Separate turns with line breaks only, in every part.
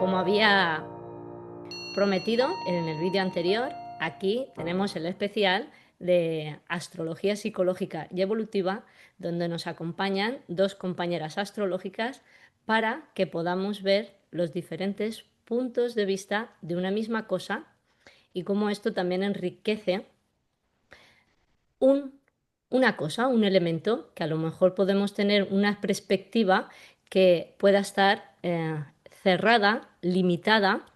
Como había prometido en el vídeo anterior, aquí tenemos el especial de astrología psicológica y evolutiva, donde nos acompañan dos compañeras astrológicas para que podamos ver los diferentes puntos de vista de una misma cosa y cómo esto también enriquece un, una cosa, un elemento, que a lo mejor podemos tener una perspectiva que pueda estar cerrada, limitada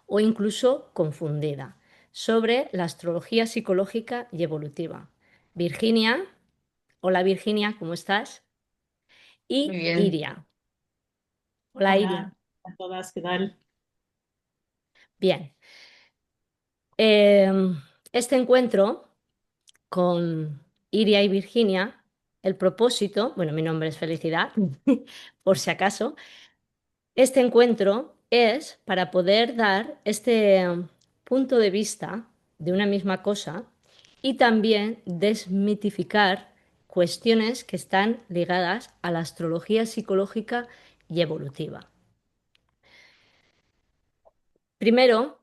o incluso confundida sobre la astrología psicológica y evolutiva. Virginia, hola Virginia, ¿cómo estás?
Muy
Y
bien.
Iria, hola Iria.
Hola a todas, ¿qué tal?
Bien, eh, este encuentro con Iria y Virginia, el propósito, bueno, mi nombre es Felicidad, por si acaso, este encuentro es para poder dar este punto de vista de una misma cosa y también desmitificar cuestiones que están ligadas a la astrología psicológica y evolutiva. Primero,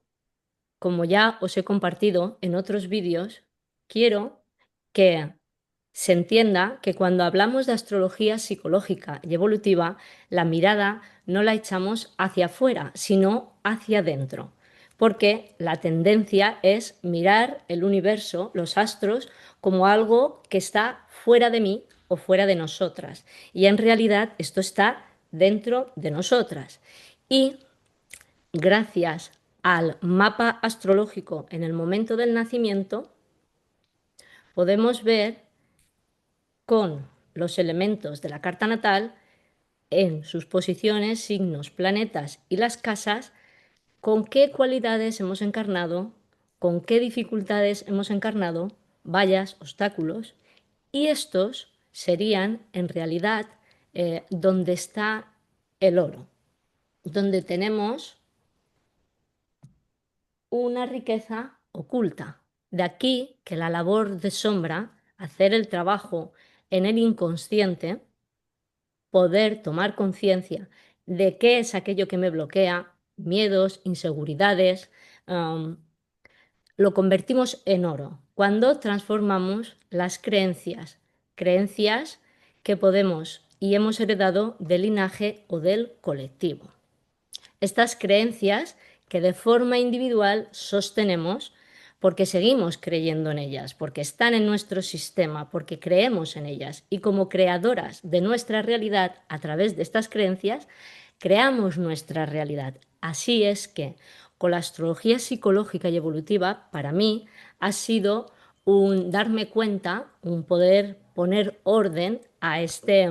como ya os he compartido en otros vídeos, quiero que se entienda que cuando hablamos de astrología psicológica y evolutiva, la mirada no la echamos hacia afuera, sino hacia adentro, porque la tendencia es mirar el universo, los astros, como algo que está fuera de mí o fuera de nosotras. Y en realidad esto está dentro de nosotras. Y gracias al mapa astrológico en el momento del nacimiento, podemos ver con los elementos de la carta natal en sus posiciones, signos, planetas y las casas, con qué cualidades hemos encarnado, con qué dificultades hemos encarnado, vallas, obstáculos, y estos serían en realidad donde está el oro, donde tenemos una riqueza oculta. De aquí que la labor de sombra, hacer el trabajo en el inconsciente, poder tomar conciencia de qué es aquello que me bloquea, miedos, inseguridades, um, lo convertimos en oro cuando transformamos las creencias, creencias que podemos y hemos heredado del linaje o del colectivo. Estas creencias que de forma individual sostenemos porque seguimos creyendo en ellas, porque están en nuestro sistema, porque creemos en ellas y como creadoras de nuestra realidad a través de estas creencias, creamos nuestra realidad. Así es que con la astrología psicológica y evolutiva, para mí, ha sido un darme cuenta, un poder poner orden a este,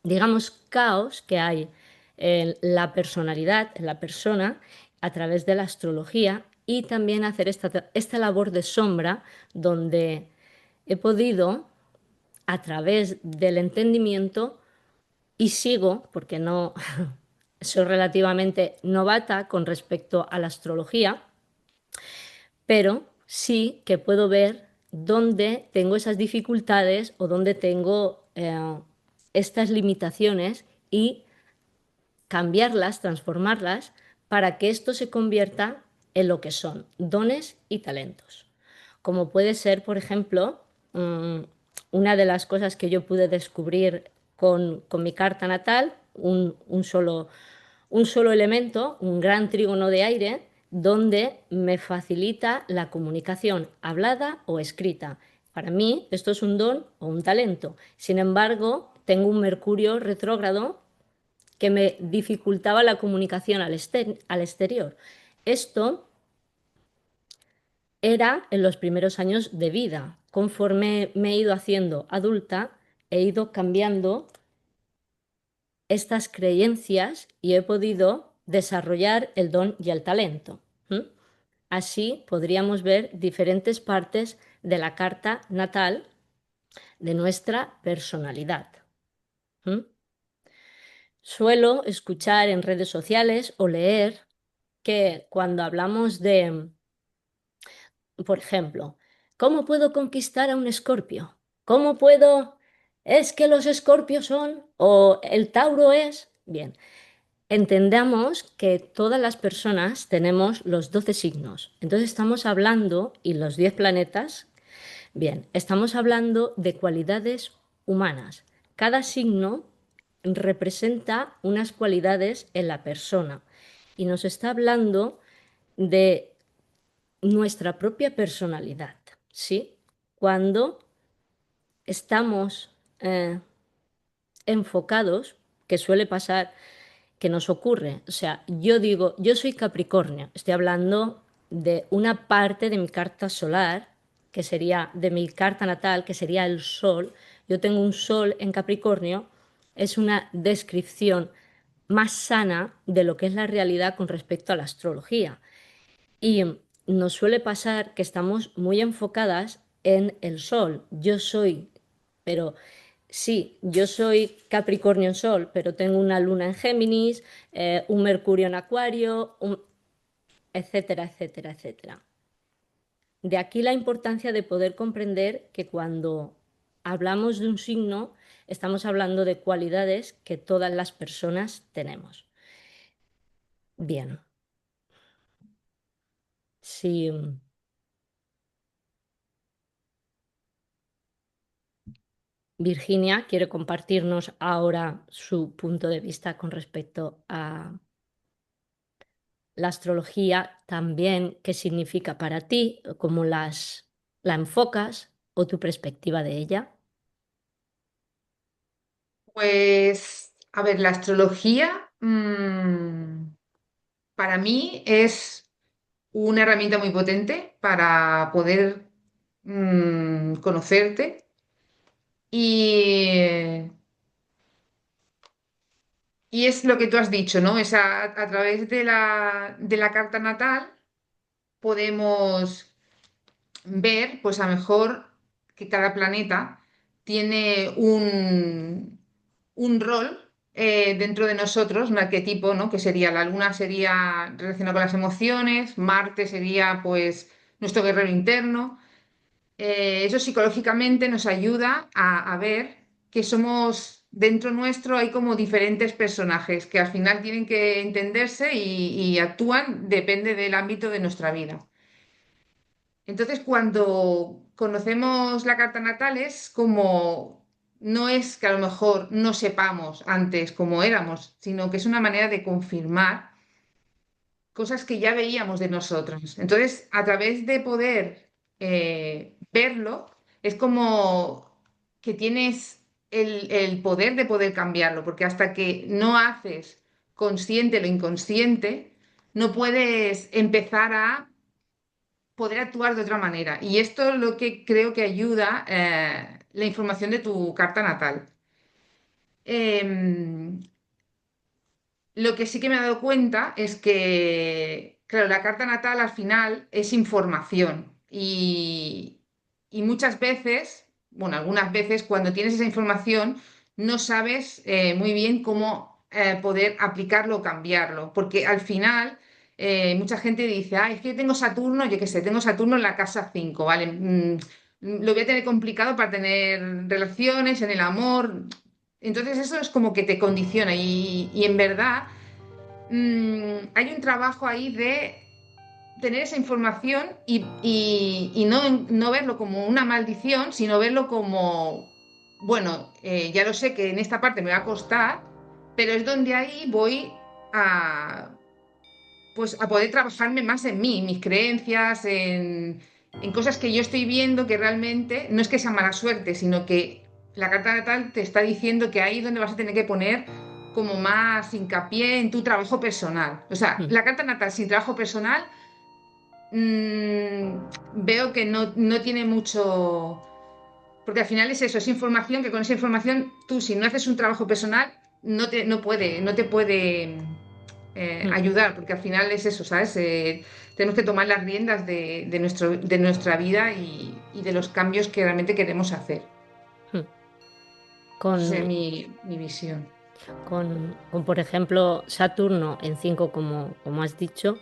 digamos, caos que hay en la personalidad, en la persona, a través de la astrología y también hacer esta labor de sombra donde he podido, a través del entendimiento, y sigo, porque no soy relativamente novata con respecto a la astrología, pero sí que puedo ver dónde tengo esas dificultades o dónde tengo estas limitaciones y cambiarlas, transformarlas, para que esto se convierta en lo que son, dones y talentos. Como puede ser, por ejemplo, una de las cosas que yo pude descubrir con mi carta natal, un solo elemento, un gran trígono de aire, donde me facilita la comunicación hablada o escrita. Para mí esto es un don o un talento. Sin embargo, tengo un Mercurio retrógrado que me dificultaba la comunicación al exterior. Esto era en los primeros años de vida. Conforme me he ido haciendo adulta, he ido cambiando estas creencias y he podido desarrollar el don y el talento. ¿Mm? Así podríamos ver diferentes partes de la carta natal de nuestra personalidad. ¿Mm? Suelo escuchar en redes sociales o leer que cuando hablamos de, por ejemplo, ¿cómo puedo conquistar a un escorpio? ¿Cómo puedo? ¿Es que los escorpios son? ¿O el Tauro es? Bien, entendamos que todas las personas tenemos los 12 signos. Entonces estamos hablando, y los 10 planetas, bien, estamos hablando de cualidades humanas. Cada signo representa unas cualidades en la persona y nos está hablando de nuestra propia personalidad, ¿sí? Cuando estamos enfocados, que suele pasar, que nos ocurre. O sea, yo digo, yo soy Capricornio, estoy hablando de una parte de mi carta solar, que sería de mi carta natal, que sería el Sol. Yo tengo un Sol en Capricornio, es una descripción más sana de lo que es la realidad con respecto a la astrología. Y nos suele pasar que estamos muy enfocadas en el Sol. Yo soy, pero sí, yo soy Capricornio en Sol, pero tengo una Luna en Géminis, un Mercurio en Acuario, etcétera, etcétera, etcétera. De aquí la importancia de poder comprender que cuando hablamos de un signo, estamos hablando de cualidades que todas las personas tenemos. Bien, si Virginia quiere compartirnos ahora su punto de vista con respecto a la astrología, también qué significa para ti, cómo la enfocas o tu perspectiva de ella.
Pues, a ver, la astrología para mí es una herramienta muy potente para poder conocerte y, y es lo que tú has dicho, ¿no? Es a través de la carta natal podemos ver, pues a lo mejor que cada planeta tiene un rol dentro de nosotros, un arquetipo, ¿no? Que sería la luna sería relacionada con las emociones, Marte sería pues nuestro guerrero interno. Eso psicológicamente nos ayuda a ver que somos dentro nuestro, hay como diferentes personajes que al final tienen que entenderse y actúan, depende del ámbito de nuestra vida. Entonces, cuando conocemos la carta natal es como, no es que a lo mejor no sepamos antes cómo éramos, sino que es una manera de confirmar cosas que ya veíamos de nosotros. Entonces, a través de poder verlo, es como que tienes el poder de poder cambiarlo, porque hasta que no haces consciente lo inconsciente, no puedes empezar a poder actuar de otra manera. Y esto es lo que creo que ayuda la información de tu carta natal. Em, lo que sí que me he dado cuenta es que, claro, la carta natal al final es información y muchas veces, bueno, algunas veces cuando tienes esa información no sabes muy bien cómo poder aplicarlo o cambiarlo, porque al final mucha gente dice, ah, es que yo tengo Saturno, yo qué sé, tengo Saturno en la casa 5, ¿vale? Lo voy a tener complicado para tener relaciones, en el amor. Entonces eso es como que te condiciona y en verdad hay un trabajo ahí de tener esa información y no verlo como una maldición, sino verlo como, bueno, ya lo sé que en esta parte me va a costar, pero es donde ahí voy a, pues, a poder trabajarme más en mí, en mis creencias, en cosas que yo estoy viendo que realmente no es que sea mala suerte, sino que la carta natal te está diciendo que ahí es donde vas a tener que poner como más hincapié en tu trabajo personal. O sea,
Mm.
la carta natal sin trabajo personal veo que no tiene mucho, porque al final es eso, es información que con esa información tú si no haces un trabajo personal no te puede
Mm.
ayudar, porque al final es eso, ¿sabes? Tenemos que tomar las riendas de nuestra vida y de los cambios que realmente queremos hacer.
Mm.
Esa es
Con,
mi visión.
por ejemplo, Saturno en 5 como has dicho,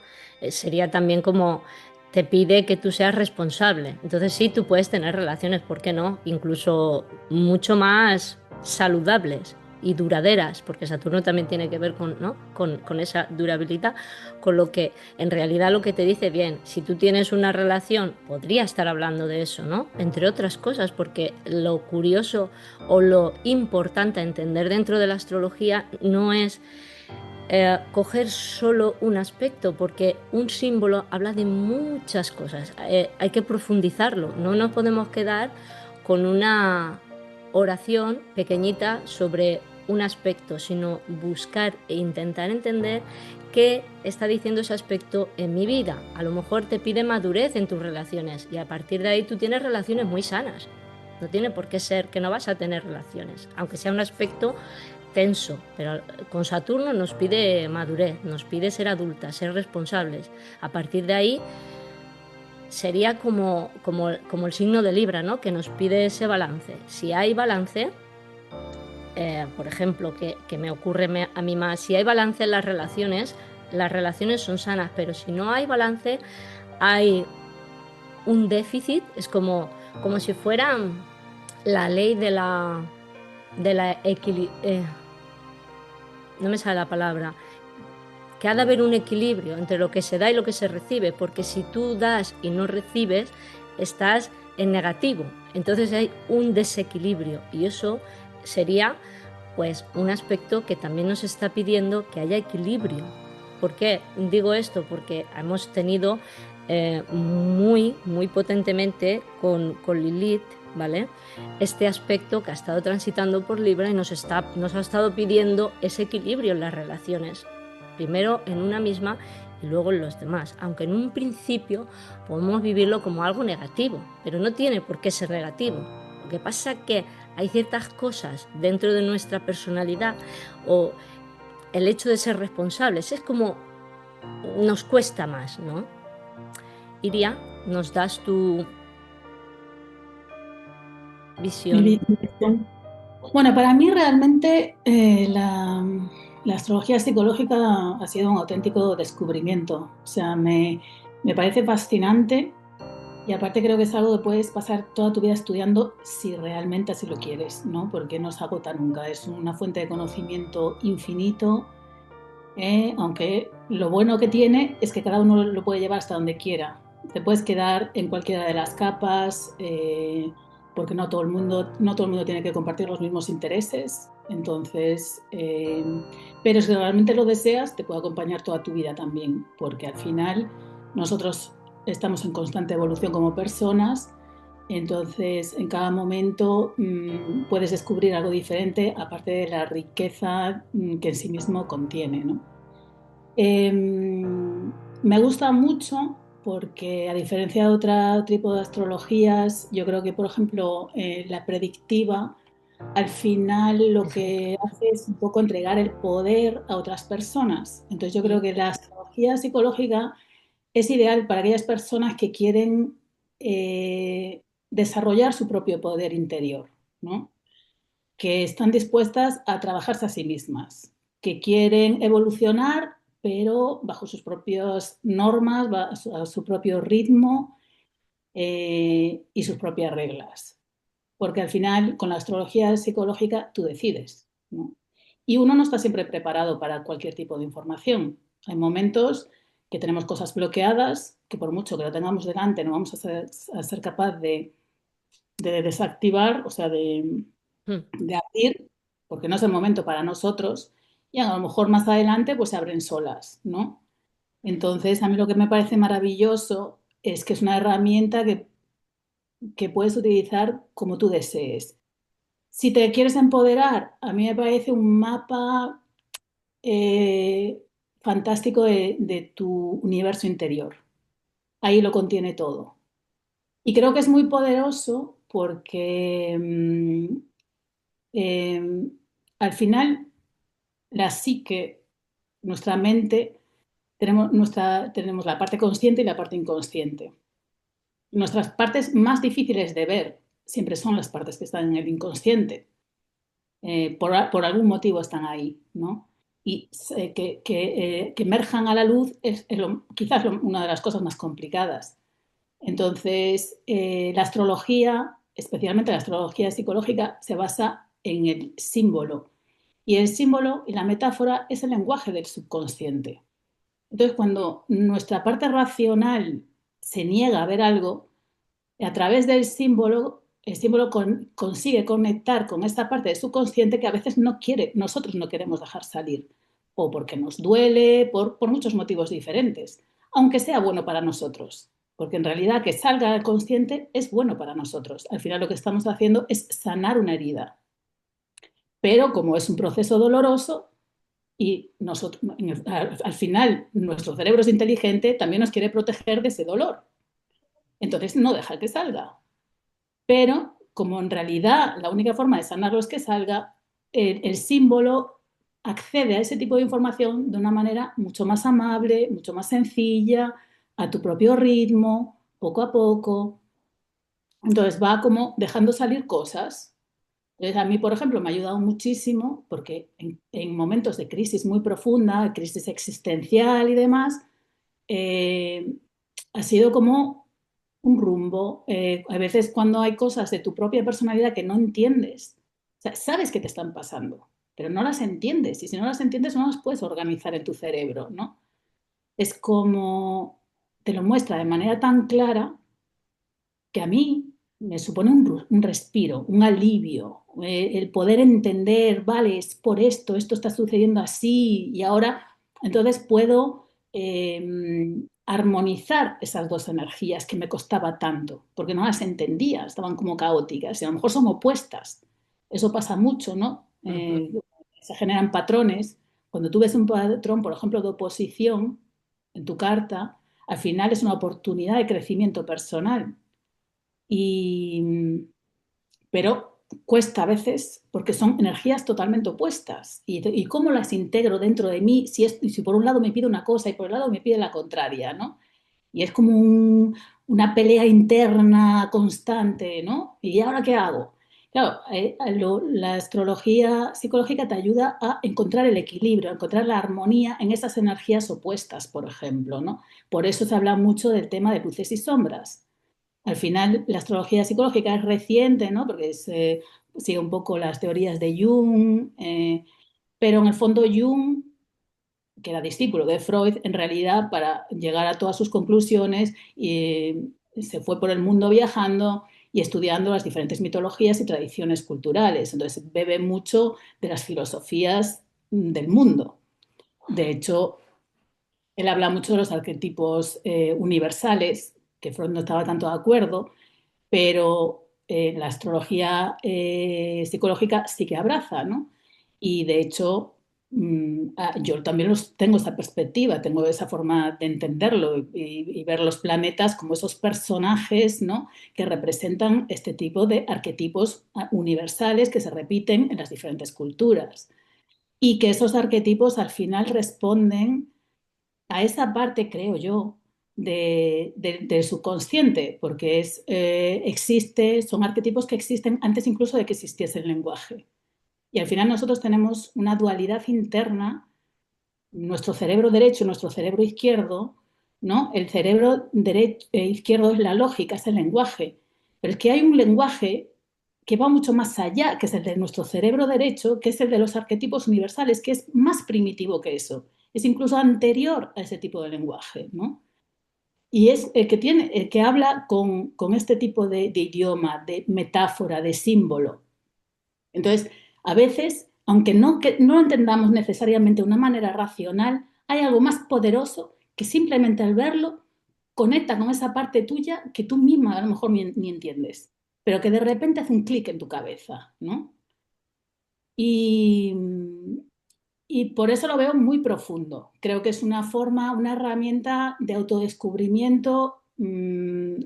sería también como te pide que tú seas responsable. Entonces sí, tú puedes tener relaciones, ¿por qué no? Incluso mucho más saludables, y duraderas, porque Saturno también tiene que ver con, ¿no? con esa durabilidad, con lo que en realidad lo que te dice, bien, si tú tienes una relación, podría estar hablando de eso, ¿no? Entre otras cosas, porque lo curioso o lo importante a entender dentro de la astrología no es coger solo un aspecto, porque un símbolo habla de muchas cosas. Hay que profundizarlo, no nos podemos quedar con una oración pequeñita sobre un aspecto, sino buscar e intentar entender qué está diciendo ese aspecto en mi vida. A lo mejor te pide madurez en tus relaciones y a partir de ahí tú tienes relaciones muy sanas. No tiene por qué ser que no vas a tener relaciones, aunque sea un aspecto tenso, pero con Saturno nos pide madurez, nos pide ser adultas, ser responsables. A partir de ahí sería como el signo de Libra, ¿no? Que nos pide ese balance. Si hay balance, por ejemplo, que me ocurre a mí más, si hay balance en las relaciones son sanas, pero si no hay balance, hay un déficit, es como si fuera la ley de la no me sale la palabra, que ha de haber un equilibrio entre lo que se da y lo que se recibe, porque si tú das y no recibes, estás en negativo. Entonces hay un desequilibrio y eso sería pues un aspecto que también nos está pidiendo que haya equilibrio. ¿Por qué digo esto? Porque hemos tenido muy, muy potentemente con Lilith, ¿vale? Este aspecto que ha estado transitando por Libra y nos ha estado pidiendo ese equilibrio en las relaciones. Primero en una misma y luego en los demás. Aunque en un principio podemos vivirlo como algo negativo, pero no tiene por qué ser negativo. Lo que pasa es que hay ciertas cosas dentro de nuestra personalidad o el hecho de ser responsables, es como nos cuesta más, ¿no? Iria, ¿nos das tu visión?
Mi visión. Bueno, para mí realmente la astrología psicológica ha sido un auténtico descubrimiento. O sea, me parece fascinante y aparte creo que es algo que puedes pasar toda tu vida estudiando si realmente así lo quieres, ¿no? Porque no se agota nunca. Es una fuente de conocimiento infinito, aunque lo bueno que tiene es que cada uno lo puede llevar hasta donde quiera. Te puedes quedar en cualquiera de las capas, porque no todo el mundo tiene que compartir los mismos intereses. Entonces, pero si realmente lo deseas, te puede acompañar toda tu vida también, porque al final nosotros estamos en constante evolución como personas. Entonces, en cada momento puedes descubrir algo diferente, aparte de la riqueza que en sí mismo contiene, ¿no? Me gusta mucho porque, a diferencia de otro tipo de astrologías, yo creo que, por ejemplo, la predictiva, al final lo que hace es un poco entregar el poder a otras personas. Entonces, yo creo que la astrología psicológica es ideal para aquellas personas que quieren desarrollar su propio poder interior, ¿no? Que están dispuestas a trabajarse a sí mismas, que quieren evolucionar, pero bajo sus propias normas, a su propio ritmo y sus propias reglas. Porque al final, con la astrología psicológica, tú decides, ¿no? Y uno no está siempre preparado para cualquier tipo de información. Hay momentos que tenemos cosas bloqueadas, que por mucho que lo tengamos delante, no vamos a ser capaz de desactivar, o sea, de abrir, porque no es el momento para nosotros, y a lo mejor más adelante pues se abren solas, ¿no? Entonces, a mí lo que me parece maravilloso es que es una herramienta que puedes utilizar como tú desees. Si te quieres empoderar, a mí me parece un mapa eh, fantástico de tu universo interior. Ahí lo contiene todo. Y creo que es muy poderoso porque eh, al final la psique, nuestra mente, tenemos la parte consciente y la parte inconsciente. Nuestras partes más difíciles de ver siempre son las partes que están en el inconsciente. Por algún motivo están ahí, ¿no? Y que emerjan a la luz quizás una de las cosas más complicadas. Entonces, la astrología, especialmente la astrología psicológica, se basa en el símbolo. Y el símbolo y la metáfora es el lenguaje del subconsciente. Entonces, cuando nuestra parte racional se niega a ver algo, a través del símbolo, el símbolo consigue conectar con esta parte del subconsciente que a veces no quiere, nosotros no queremos dejar salir, o porque nos duele, por muchos motivos diferentes, aunque sea bueno para nosotros, porque en realidad que salga al consciente es bueno para nosotros. Al final lo que estamos haciendo es sanar una herida, pero como es un proceso doloroso, y nosotros, al final nuestro cerebro es inteligente, también nos quiere proteger de ese dolor. Entonces no deja que salga. Pero como en realidad la única forma de sanarlo es que salga, el símbolo accede a ese tipo de información de una manera mucho más amable, mucho más sencilla, a tu propio ritmo, poco a poco. Entonces va como dejando salir cosas. Entonces a mí, por ejemplo, me ha ayudado muchísimo porque en momentos de crisis muy profunda, crisis existencial y demás, eh, ha sido como un rumbo. A veces cuando hay cosas de tu propia personalidad que no entiendes, o sea, sabes que te están pasando, pero no las entiendes. Y si no las entiendes, no las puedes organizar en tu cerebro, ¿no? Es como te lo muestra de manera tan clara que a mí me supone un respiro, un alivio, el poder entender, vale, es por esto, esto está sucediendo así y ahora entonces puedo armonizar esas dos energías que me costaba tanto, porque no las entendía, estaban como caóticas y a lo mejor son opuestas. Eso pasa mucho, ¿no?
Ujú.
Se generan patrones. Cuando tú ves un patrón, por ejemplo, de oposición en tu carta, al final es una oportunidad de crecimiento personal y, pero cuesta a veces porque son energías totalmente opuestas. Y cómo las integro dentro de mí si por un lado me pide una cosa y por el lado me pide la contraria, ¿no? Y es como una pelea interna constante, ¿no? ¿Y ahora qué hago? Claro, la astrología psicológica te ayuda a encontrar el equilibrio, a encontrar la armonía en esas energías opuestas, por ejemplo, ¿no? Por eso se habla mucho del tema de luces y sombras. Al final, la astrología psicológica es reciente, ¿no? Porque sigue un poco las teorías de Jung, pero en el fondo Jung, que era discípulo de Freud, en realidad para llegar a todas sus conclusiones se fue por el mundo viajando y estudiando las diferentes mitologías y tradiciones culturales. Entonces bebe mucho de las filosofías del mundo. De hecho, él habla mucho de los arquetipos universales, que Freud no estaba tanto de acuerdo, pero la astrología psicológica sí que abraza, ¿no? Y de hecho, yo también tengo esa perspectiva, tengo esa forma de entenderlo y ver los planetas como esos personajes, ¿no? Que representan este tipo de arquetipos universales que se repiten en las diferentes culturas. Y que esos arquetipos al final responden a esa parte, creo yo, del subconsciente, porque son arquetipos que existen antes incluso de que existiese el lenguaje. Y al final nosotros tenemos una dualidad interna, nuestro cerebro derecho y nuestro cerebro izquierdo, ¿no? El cerebro izquierdo es la lógica, es el lenguaje, pero es que hay un lenguaje que va mucho más allá, que es el de nuestro cerebro derecho, que es el de los arquetipos universales, que es más primitivo que eso, es incluso anterior a ese tipo de lenguaje, ¿no? Y es el que habla con este tipo de idioma, de metáfora, de símbolo. Entonces, a veces, aunque no lo entendamos necesariamente de una manera racional, hay algo más poderoso que simplemente al verlo conecta con esa parte tuya que tú misma a lo mejor ni entiendes, pero que de repente hace un clic en tu cabeza, ¿no? Y, y por eso lo veo muy profundo. Creo que es una forma, una herramienta de autodescubrimiento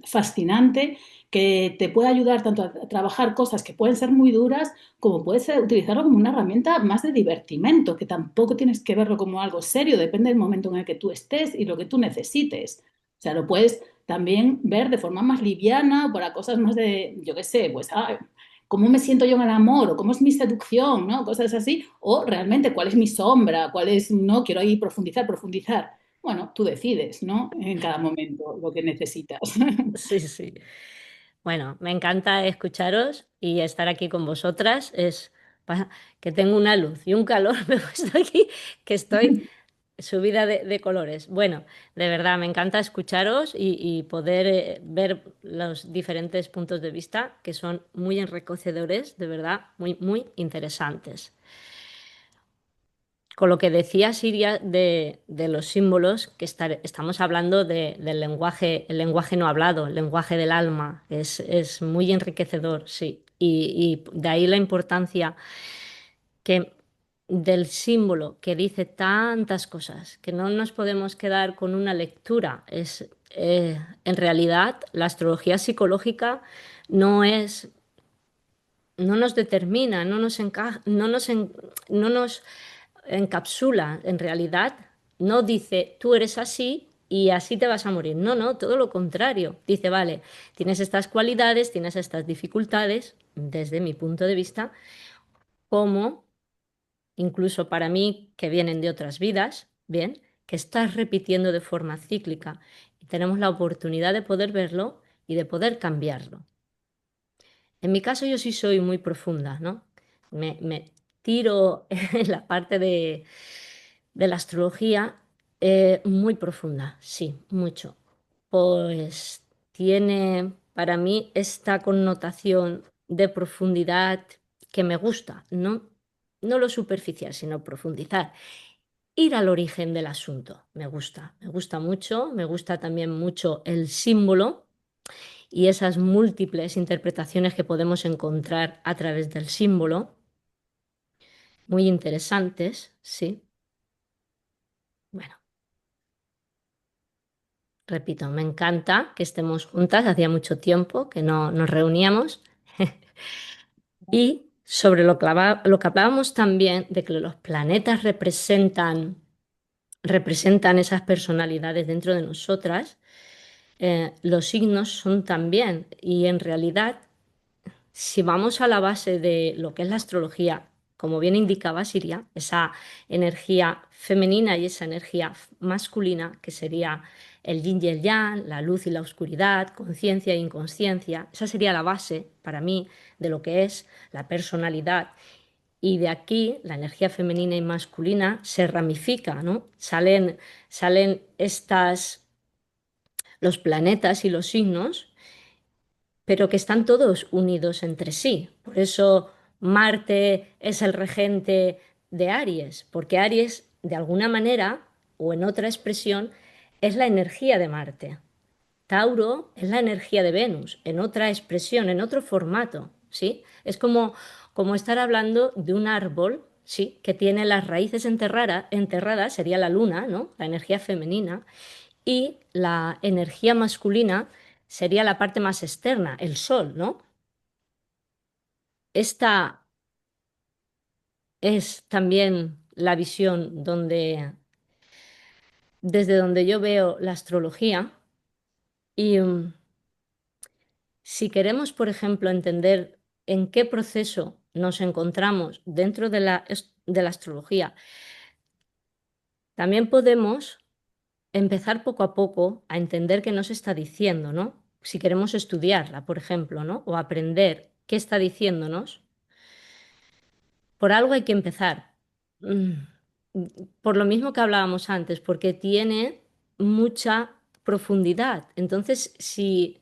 fascinante que te puede ayudar tanto a trabajar cosas que pueden ser muy duras como puedes utilizarlo como una herramienta más de divertimento, que tampoco tienes que verlo como algo serio, depende del momento en el que tú estés y lo que tú necesites. O sea, lo puedes también ver de forma más liviana para cosas más de, yo qué sé, pues cómo me siento yo en el amor o cómo es mi seducción, ¿no? Cosas así, o realmente cuál es mi sombra, cuál es, no, quiero ahí profundizar. Bueno, tú decides, ¿no? En cada momento lo que necesitas.
Sí, sí. Bueno, me encanta escucharos y estar aquí con vosotras. Es que tengo una luz y un calor, me he puesto aquí, que estoy subida de colores. Bueno, de verdad, me encanta escucharos y poder ver los diferentes puntos de vista que son muy enriquecedores, de verdad, muy, muy interesantes. Con lo que decía Siria de los símbolos, que estamos hablando del lenguaje, el lenguaje no hablado, el lenguaje del alma, es muy enriquecedor, sí. Y de ahí la importancia que del símbolo que dice tantas cosas, que no nos podemos quedar con una lectura. En realidad, la astrología psicológica no es, no nos determina, no nos encapsula. En realidad, no dice tú eres así y así te vas a morir. No, no, todo lo contrario. Dice, vale, tienes estas cualidades, tienes estas dificultades, desde mi punto de vista, como incluso para mí que vienen de otras vidas, bien, que estás repitiendo de forma cíclica y tenemos la oportunidad de poder verlo y de poder cambiarlo. En mi caso yo sí soy muy profunda, ¿no? Me tiro en la parte de la astrología muy profunda, sí, mucho. Pues tiene para mí esta connotación de profundidad que me gusta, no, no lo superficial, sino profundizar. Ir al origen del asunto, me gusta mucho, me gusta también mucho el símbolo y esas múltiples interpretaciones que podemos encontrar a través del símbolo, muy interesantes, sí. Bueno, repito, me encanta que estemos juntas, hacía mucho tiempo que no nos reuníamos. Y sobre lo que hablábamos también de que los planetas representan esas personalidades dentro de nosotras, los signos son también, y en realidad si vamos a la base de lo que es la astrología, como bien indicaba Siria, esa energía femenina y esa energía masculina, que sería el yin y el yang, la luz y la oscuridad, conciencia e inconsciencia, esa sería la base para mí de lo que es la personalidad. Y de aquí la energía femenina y masculina se ramifica, ¿no? Salen los planetas y los signos, pero que están todos unidos entre sí. Por eso Marte es el regente de Aries, porque Aries, de alguna manera, o en otra expresión, es la energía de Marte. Tauro es la energía de Venus, en otra expresión, en otro formato, ¿sí? Es como estar hablando de un árbol, ¿sí? Que tiene las raíces enterradas, sería la luna, ¿no? La energía femenina, y la energía masculina sería la parte más externa, el sol, ¿no? Esta es también la visión desde donde yo veo la astrología y si queremos, por ejemplo, entender en qué proceso nos encontramos dentro de la astrología, también podemos empezar poco a poco a entender qué nos está diciendo, ¿no? Si queremos estudiarla, por ejemplo, ¿no? O aprender qué está diciéndonos, por algo hay que empezar. Mm, Por lo mismo que hablábamos antes, porque tiene mucha profundidad. Entonces, si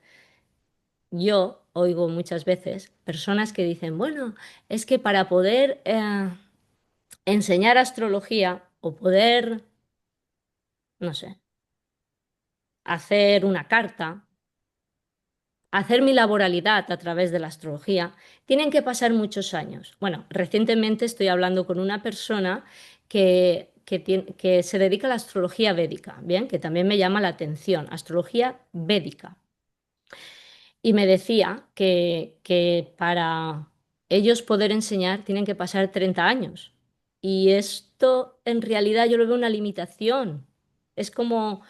yo oigo muchas veces personas que dicen, bueno, es que para poder enseñar astrología o poder, no sé, hacer una carta, hacer mi laboralidad a través de la astrología, tienen que pasar muchos años. Bueno, recientemente estoy hablando con una persona que se dedica a la astrología védica, bien, que también me llama la atención, astrología védica. Y me decía que para ellos poder enseñar tienen que pasar 30 años. Y esto en realidad yo lo veo una limitación. Es como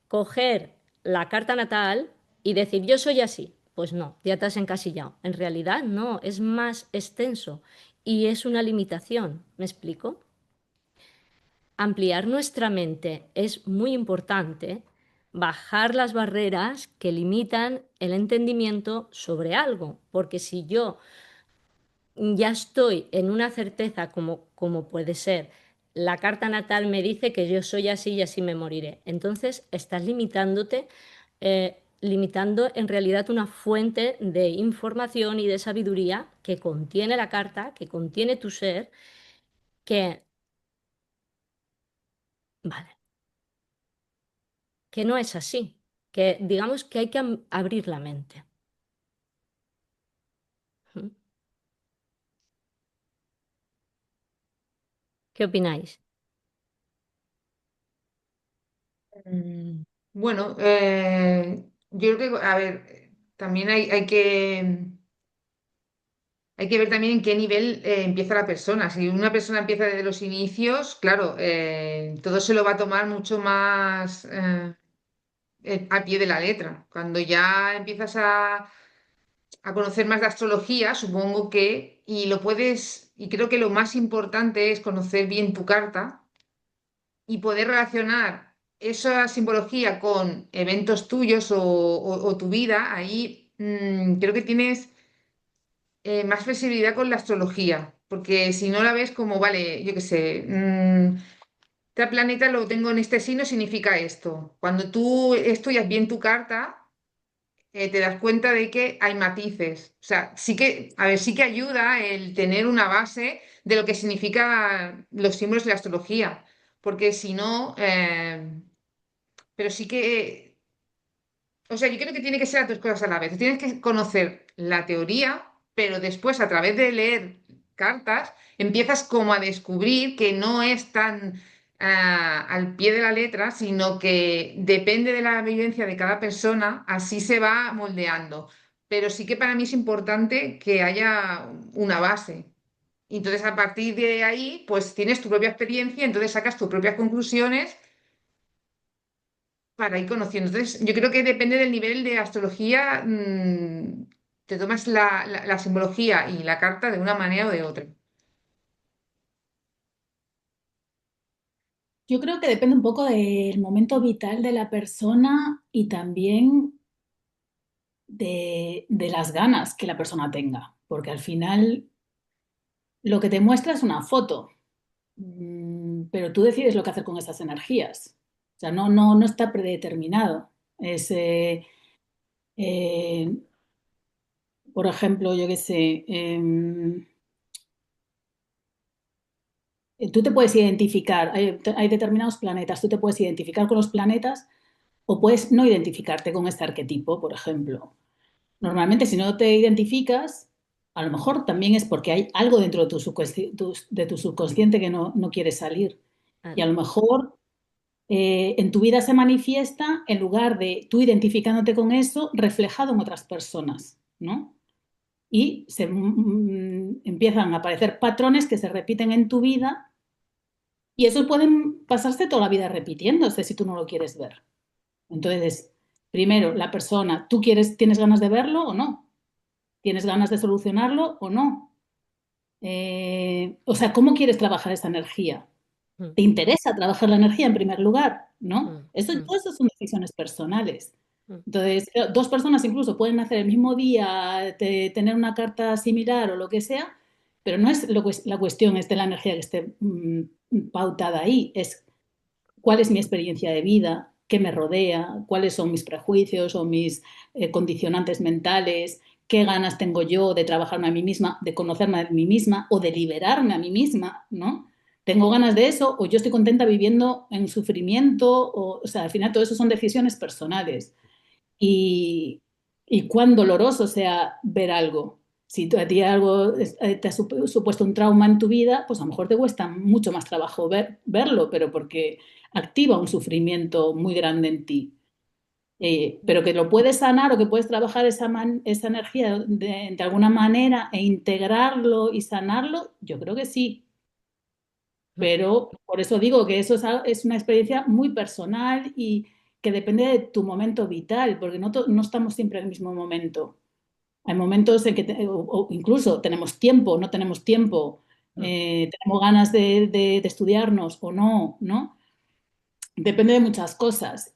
coger la carta natal y decir, yo soy así. Pues no, ya te has encasillado. En realidad no, es más extenso y es una limitación. ¿Me explico? Ampliar nuestra mente es muy importante, bajar las barreras que limitan el entendimiento sobre algo, porque si yo ya estoy en una certeza como puede ser. La carta natal me dice que yo soy así y así me moriré. Entonces estás limitando en realidad una fuente de información y de sabiduría que contiene la carta, que contiene tu ser, que, vale, que no es así, que digamos que hay que abrir la mente. ¿Mm? ¿Qué opináis?
Mm, Bueno, yo creo que, a ver, también hay que ver también en qué nivel empieza la persona. Si una persona empieza desde los inicios, claro, todo se lo va a tomar mucho más al pie de la letra. Cuando ya empiezas a conocer más de astrología, supongo que, y creo que lo más importante es conocer bien tu carta y poder relacionar esa simbología con eventos tuyos o tu vida. Ahí creo que tienes más flexibilidad con la astrología, porque si no la ves como, vale, yo qué sé, este planeta lo tengo en este signo, significa esto. Cuando tú estudias bien tu carta, te das cuenta de que hay matices. O sea, sí que, a ver, sí que ayuda el tener una base de lo que significa los símbolos de la astrología, porque si no, pero sí que o sea, yo creo que tiene que ser las dos cosas a la vez. Tienes que conocer la teoría, pero después, a través de leer cartas, empiezas como a descubrir que no es tan al pie de la letra, sino que depende de la vivencia de cada persona, así se va moldeando. Pero sí que para mí es importante que haya una base. Entonces, a partir de ahí, pues tienes tu propia experiencia, entonces sacas tus propias conclusiones para ir conociendo. Entonces, yo creo que depende del nivel de astrología, te tomas la simbología y la carta de una manera o de otra.
Yo creo que depende un poco del momento vital de la persona y también de las ganas que la persona tenga, porque al final lo que te muestra es una foto, pero tú decides lo que hacer con esas energías. O sea, no está predeterminado. Es, eh, por ejemplo, yo qué sé, tú te puedes identificar, hay determinados planetas, tú te puedes identificar con los planetas o puedes no identificarte con este arquetipo, por ejemplo. Normalmente, si no te identificas, a lo mejor también es porque hay algo dentro de de tu subconsciente que no quiere salir. Y a
Claro.
lo mejor en tu vida se manifiesta en lugar de tú identificándote con eso, reflejado en otras personas, ¿no? Y empiezan a aparecer patrones que se repiten en tu vida y eso pueden pasarse toda la vida repitiéndose si tú no lo quieres ver. Entonces, primero, la persona, tienes ganas de verlo o no? ¿Tienes ganas de solucionarlo o no? O sea, ¿cómo quieres trabajar esa energía?
Mm,
¿Te interesa trabajar la energía en primer lugar? ¿No?
mm,
Todo
mm,
eso son decisiones personales.
mm,
Entonces, dos personas incluso pueden hacer el mismo día, tener una carta similar o lo que sea, pero no es la cuestión es de la energía que esté pautada ahí, es cuál es mi experiencia de vida, qué me rodea, cuáles son mis prejuicios o mis condicionantes mentales, qué ganas tengo yo de trabajarme a mí misma, de conocerme a mí misma o de liberarme a mí misma, ¿no? ¿Tengo ganas de eso o yo estoy contenta viviendo en sufrimiento? O sea, al final todo eso son decisiones personales. Y, y cuán doloroso sea ver algo. Si a ti algo te ha supuesto un trauma en tu vida, pues a lo mejor te cuesta mucho más trabajo verlo, pero porque activa un sufrimiento muy grande en ti. Pero que lo puedes sanar o que puedes trabajar esa energía de alguna manera e integrarlo y sanarlo, yo creo que sí.
mm.
Pero por eso digo que eso es una experiencia muy personal y que depende de tu momento vital, porque no estamos siempre en el mismo momento. Hay momentos en que, o incluso tenemos tiempo, no tenemos tiempo,
Mm.
tenemos ganas de estudiarnos o no, ¿no? Depende de muchas cosas.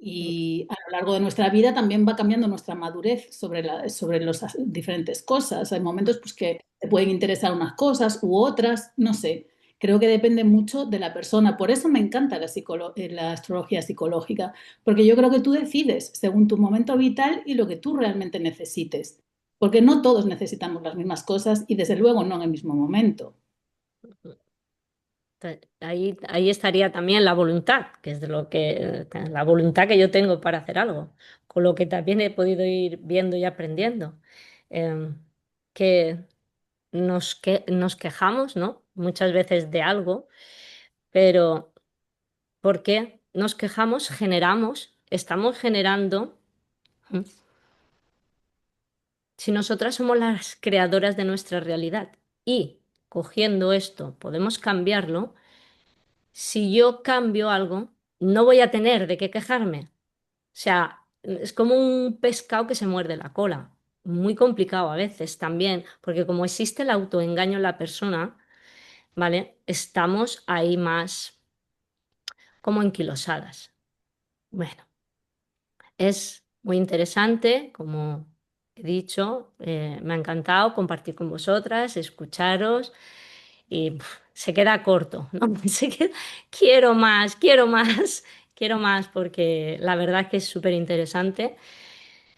Y a lo largo de nuestra vida también va cambiando nuestra madurez sobre las diferentes cosas. Hay momentos pues, que te pueden interesar unas cosas u otras, no sé. Creo que depende mucho de la persona. Por eso me encanta la astrología psicológica, porque yo creo que tú decides según tu momento vital y lo que tú realmente necesites. Porque no todos necesitamos las mismas cosas y desde luego no en el mismo momento.
Ahí estaría también la voluntad, que es de la voluntad que yo tengo para hacer algo, con lo que también he podido ir viendo y aprendiendo. Em, que nos quejamos, ¿no? Muchas veces de algo, pero ¿por qué nos quejamos? Estamos generando. ¿Mm? Si nosotras somos las creadoras de nuestra realidad y cogiendo esto podemos cambiarlo, si yo cambio algo, no voy a tener de qué quejarme. O sea, es como un pescado que se muerde la cola. Muy complicado a veces también, porque como existe el autoengaño en la persona, ¿vale? Estamos ahí más como enquilosadas. Bueno, es muy interesante, como he dicho, me ha encantado compartir con vosotras, escucharos y se queda corto, ¿no? Quiero más, quiero más porque la verdad que es súper interesante.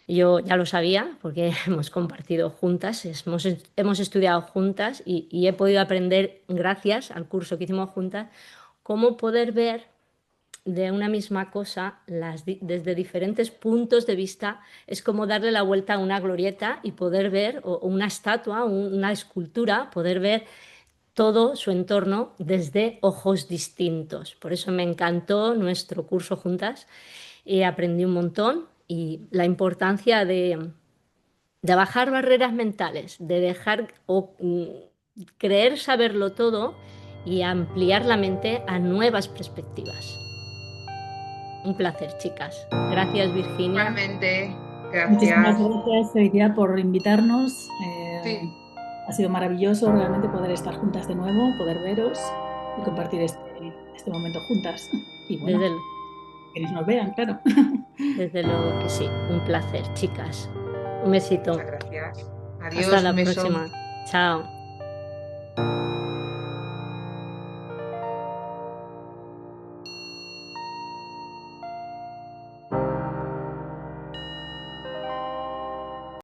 Yo ya lo sabía porque hemos compartido juntas, hemos estudiado juntas y he podido aprender, gracias al curso que hicimos juntas, cómo poder ver de una misma cosa desde diferentes puntos de vista. Es como darle la vuelta a una glorieta y poder ver, o una estatua, una escultura, poder ver todo su entorno desde ojos distintos. Por eso me encantó nuestro curso juntas y aprendí un montón y la importancia de bajar barreras mentales, de dejar creer saberlo todo y ampliar la mente a nuevas perspectivas. Un placer, chicas. Gracias, Virginia.
Igualmente,
Muchísimas
gracias.
gracias, Iria, por invitarnos.
Sí,
Ha sido maravilloso realmente poder estar juntas de nuevo, poder veros y compartir este momento juntas. Y bueno,
Desde,
quienes nos vean, claro.
desde luego que sí. Un placer, chicas. Un
muchas
besito.
gracias.
Hasta
Adiós, un
la
beso.
próxima. Chao.